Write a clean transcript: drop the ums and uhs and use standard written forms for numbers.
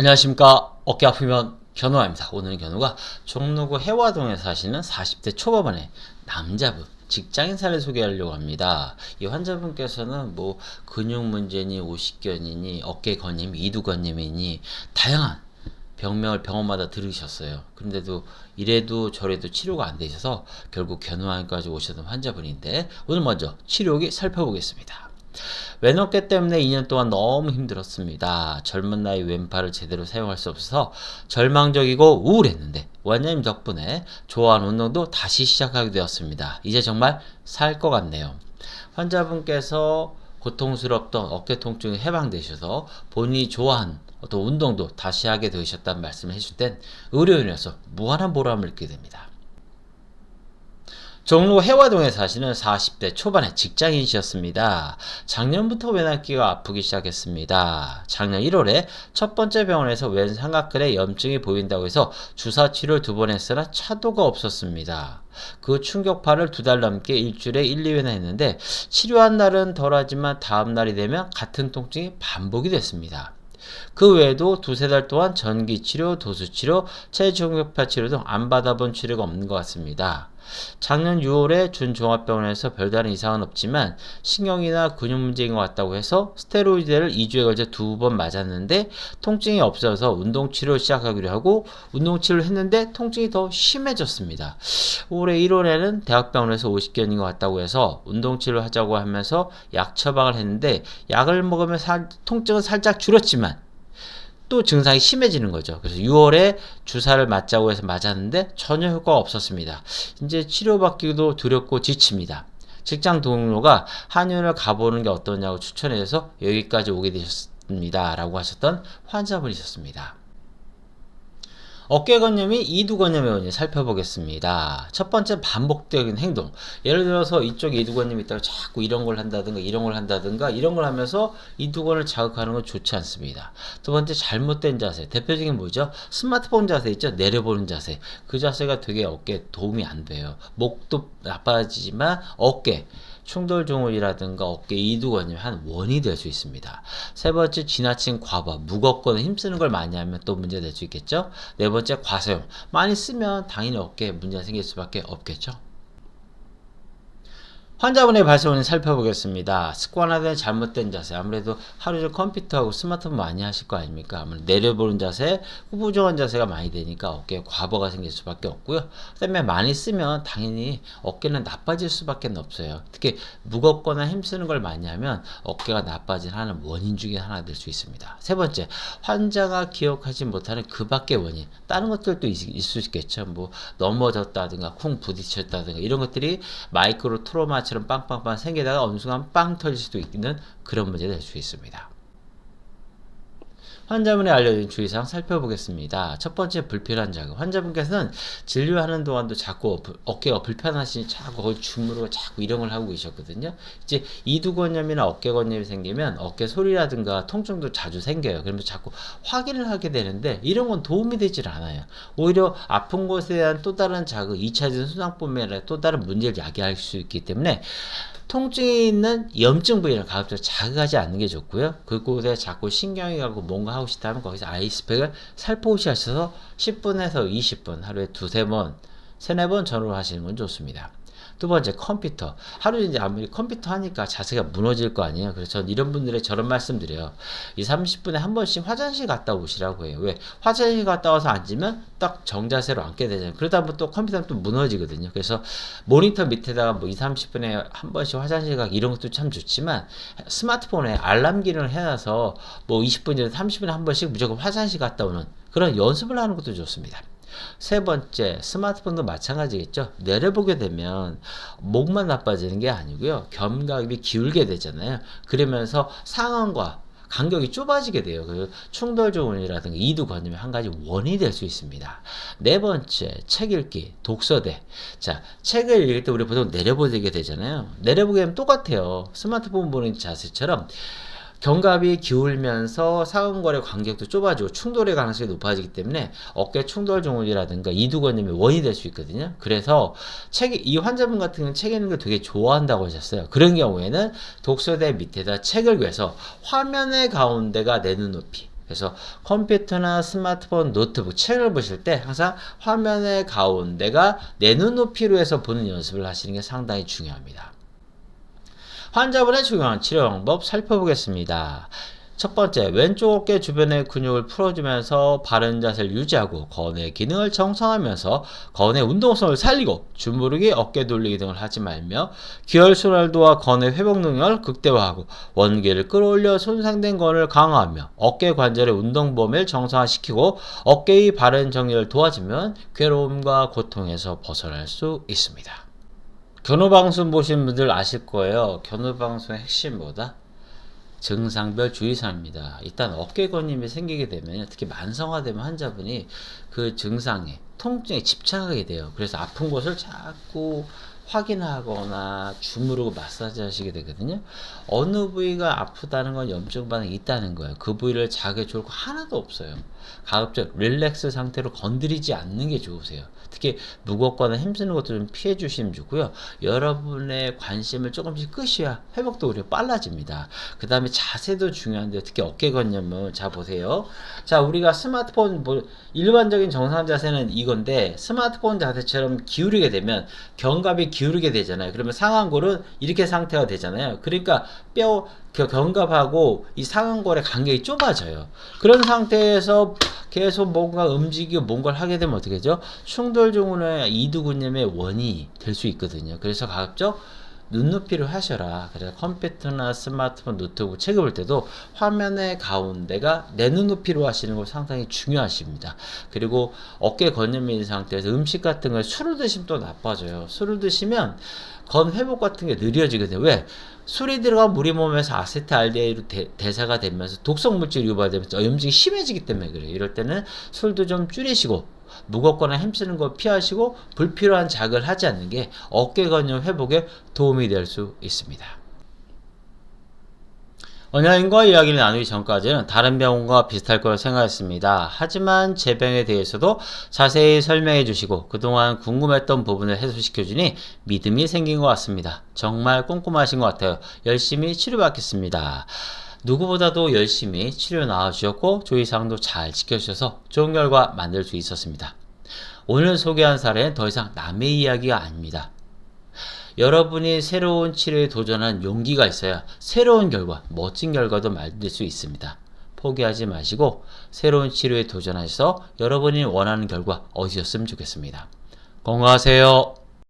안녕하십니까. 어깨 아프면 견우입니다. 오늘은 견우가 종로구 해화동에 사시는 40대 초반의 남자분 직장인 사례 소개하려고 합니다. 이 환자분께서는 뭐 근육 문제니 오십견이니 어깨 건임, 이두 건임이니 다양한 병명을 병원마다 들으셨어요. 그런데도 이래도 저래도 치료가 안 되셔서 결국 견우암까지 오셨던 환자분인데 오늘 먼저 치료 후기 살펴보겠습니다. 왼어깨 때문에 2년 동안 너무 힘들었습니다. 젊은 나이 왼팔을 제대로 사용할 수 없어서 절망적이고 우울했는데 원장님 덕분에 좋아하는 운동도 다시 시작하게 되었습니다. 이제 정말 살 것 같네요. 환자분께서 고통스럽던 어깨 통증이 해방되셔서 본인이 좋아하는 어떤 운동도 다시 하게 되셨다는 말씀을 해줄 땐 의료인으로서 무한한 보람을 느끼게 됩니다. 종로 해화동에 사시는 40대 초반의 직장인이셨습니다. 작년부터 왼어깨가 아프기 시작했습니다. 작년 1월에 첫 번째 병원에서 왼 삼각근에 염증이 보인다고 해서 주사 치료를 2번 했으나 차도가 없었습니다. 그 충격파를 2달 넘게 일주일에 1, 2회나 했는데 치료한 날은 덜하지만 다음 날이 되면 같은 통증이 반복이 됐습니다. 그 외에도 2~3달 동안 전기치료, 도수치료, 체중격파 치료 등 안 받아본 치료가 없는 것 같습니다. 작년 6월에 준종합병원에서 별다른 이상은 없지만 신경이나 근육 문제인 것 같다고 해서 스테로이드를 2주에 걸쳐 2번 맞았는데 통증이 없어서 운동치료를 시작하기로 하고 운동치료를 했는데 통증이 더 심해졌습니다. 올해 1월에는 대학병원에서 50견인 것 같다고 해서 운동치료를 하자고 하면서 약 처방을 했는데 약을 먹으면 통증은 살짝 줄었지만 또 증상이 심해지는 거죠. 그래서 6월에 주사를 맞자고 해서 맞았는데 전혀 효과가 없었습니다. 이제 치료받기도 두렵고 지칩니다. 직장 동료가 한의원을 가보는 게 어떠냐고 추천해서 여기까지 오게 되셨습니다. 라고 하셨던 환자분이셨습니다. 어깨 건염이 이두 건염의 원인 살펴보겠습니다. 첫 번째 반복적인 행동. 예를 들어서 이쪽에 이두 건염이 있다가 자꾸 이런 걸 한다든가 이런 걸 한다든가 이런 걸 하면서 이두건을 자극하는 건 좋지 않습니다. 두 번째 잘못된 자세. 대표적인 뭐죠? 스마트폰 자세 있죠? 내려보는 자세. 그 자세가 되게 어깨에 도움이 안 돼요. 목도 나빠지지만 어깨 충돌 증후이라든가 어깨 이두건염의 한 원인이 될 수 있습니다. 세 번째 지나친 과부, 무겁거나 힘쓰는 걸 많이 하면 또 문제가 될 수 있겠죠. 네 번째 과사용, 많이 쓰면 당연히 어깨에 문제가 생길 수밖에 없겠죠. 환자분의 발생원인 살펴보겠습니다. 습관화된 잘못된 자세. 아무래도 하루 종일 컴퓨터하고 스마트폰 많이 하실 거 아닙니까? 아무래도 내려보는 자세, 후부정한 자세가 많이 되니까 어깨에 과부가 생길 수밖에 없고요. 그 다음에 많이 쓰면 당연히 어깨는 나빠질 수밖에 없어요. 특히 무겁거나 힘쓰는 걸 많이 하면 어깨가 나빠진 하나는 원인 중에 하나 될 수 있습니다. 세 번째, 환자가 기억하지 못하는 그 밖의 원인. 다른 것들도 있을 수 있겠죠. 뭐 넘어졌다든가 쿵 부딪혔다든가 이런 것들이 마이크로 트로마 처럼 빵빵빵 생기다가 어느 순간 빵 터질 수도 있는 그런 문제가 될 수 있습니다. 환자분의 알려진 주의사항 살펴보겠습니다. 첫 번째, 불필요한 자극. 환자분께서는 진료하는 동안도 자꾸 어깨가 불편하시니 자꾸 거기 주무르고 자꾸 이런 걸 하고 계셨거든요. 이제 이두건염이나 어깨건염이 생기면 어깨 소리라든가 통증도 자주 생겨요. 그러면 자꾸 확인을 하게 되는데 이런 건 도움이 되질 않아요. 오히려 아픈 곳에 대한 또 다른 자극, 2차적인 순환법이나 또 다른 문제를 야기할 수 있기 때문에 통증이 있는 염증 부위를 가급적 자극하지 않는 게 좋고요. 그곳에 자꾸 신경이 가고 뭔가 하고 싶다면 거기서 아이스팩을 살포시 하셔서 10분에서 20분 하루에 2~3번, 3~4번 전후로 하시는 건 좋습니다. 두 번째, 컴퓨터. 하루 이제 아무리 컴퓨터 하니까 자세가 무너질 거 아니에요. 그래서 전 이런 분들의 저런 말씀 드려요. 30분에 한 번씩 화장실 갔다 오시라고 해요. 왜? 화장실 갔다 와서 앉으면 딱 정자세로 앉게 되잖아요. 그러다 보면 또 컴퓨터는 또 무너지거든요. 그래서 모니터 밑에다가 뭐 30분에 한 번씩 화장실 가기 이런 것도 참 좋지만 스마트폰에 알람 기능을 해놔서 뭐 20분이나 30분에 한 번씩 무조건 화장실 갔다 오는 그런 연습을 하는 것도 좋습니다. 세 번째, 스마트폰도 마찬가지겠죠. 내려보게 되면 목만 나빠지는 게 아니고요. 견갑이 기울게 되잖아요. 그러면서 상완과 간격이 좁아지게 돼요. 그 충돌증후군이라든가 이두건염의 한 가지 원인이 될 수 있습니다. 네 번째, 책 읽기, 독서대. 자, 책을 읽을 때 우리 보통 내려보게 되잖아요. 내려보게 되면 똑같아요. 스마트폰 보는 자세처럼 견갑이 기울면서 상완골의 간격도 좁아지고 충돌의 가능성이 높아지기 때문에 어깨 충돌 증후군이라든가 이두건염의 원인이 될 수 있거든요. 그래서 이 환자분 같은 경우는 책 읽는 걸 되게 좋아한다고 하셨어요. 그런 경우에는 독서대 밑에다 책을 괴서 화면의 가운데가 내 눈높이, 그래서 컴퓨터나 스마트폰, 노트북, 책을 보실 때 항상 화면의 가운데가 내 눈높이로 해서 보는 연습을 하시는 게 상당히 중요합니다. 환자분의 중요한 치료 방법 살펴보겠습니다. 첫 번째, 왼쪽 어깨 주변의 근육을 풀어주면서 바른 자세를 유지하고 거뇌 기능을 정상하면서 거뇌 운동성을 살리고 주무르기, 어깨 돌리기 등을 하지 말며 기혈순환도와 거뇌 회복 능력을 극대화하고 원기를 끌어올려 손상된 건을 강화하며 어깨 관절의 운동 범위를 정상화시키고 어깨의 바른 정렬을 도와주면 괴로움과 고통에서 벗어날 수 있습니다. 견우방송 보신 분들 아실 거예요. 견우방송의 핵심 뭐다? 증상별 주의사항입니다. 일단 어깨건림이 생기게 되면 특히 만성화되면 환자분이 그 증상에 통증에 집착하게 돼요. 그래서 아픈 곳을 자꾸 확인하거나 주무르고 마사지 하시게 되거든요. 어느 부위가 아프다는 건 염증 반응이 있다는 거예요. 그 부위를 자극해 줄 거 하나도 없어요. 가급적 릴렉스 상태로 건드리지 않는 게 좋으세요. 특히 무겁거나 힘쓰는 것도 좀 피해 주시면 좋고요. 여러분의 관심을 조금씩 끄셔야 회복도 오히려 빨라집니다. 그 다음에 자세도 중요한데요. 특히 어깨건염은 자 보세요. 자, 우리가 스마트폰 일반적인 정상 자세는 이건데 스마트폰 자세처럼 기울이게 되면 견갑이 기울이게 되잖아요. 그러면 상완골은 이렇게 상태가 되잖아요. 그러니까 뼈 견갑하고 이 상완골의 간격이 좁아져요. 그런 상태에서 계속 뭔가 움직이고 뭔가를 하게 되면 어떻게 되죠? 충돌증후의 이두근염의 원인이 될 수 있거든요. 그래서 가급적 눈높이로 하셔라. 그래서 컴퓨터나 스마트폰, 노트북, 책을 볼 때도 화면의 가운데가 내 눈높이로 하시는 거 상당히 중요하십니다. 그리고 어깨 건염이 있는 상태에서 음식 같은 걸 술을 드시면 또 나빠져요. 술을 드시면 건 회복 같은 게 느려지거든요. 왜? 술이 들어간 물이 몸에서 아세트알데히드로 대사가 되면서 독성 물질이 유발되면서 염증이 심해지기 때문에 그래요. 이럴 때는 술도 좀 줄이시고 무겁거나 힘쓰는 거 피하시고 불필요한 자극을 하지 않는 게 어깨 건염 회복에 도움이 될 수 있습니다. 원장님과 이야기를 나누기 전까지는 다른 병원과 비슷할 거라 생각했습니다. 하지만 제 병에 대해서도 자세히 설명해 주시고 그동안 궁금했던 부분을 해소시켜 주니 믿음이 생긴 것 같습니다. 정말 꼼꼼하신 것 같아요. 열심히 치료받겠습니다. 누구보다도 열심히 치료 나와주셨고 조의사항도 잘 지켜주셔서 좋은 결과 만들 수 있었습니다. 오늘 소개한 사례는 더 이상 남의 이야기가 아닙니다. 여러분이 새로운 치료에 도전한 용기가 있어야 새로운 결과, 멋진 결과도 만들 수 있습니다. 포기하지 마시고 새로운 치료에 도전하셔서 여러분이 원하는 결과 얻으셨으면 좋겠습니다. 건강하세요.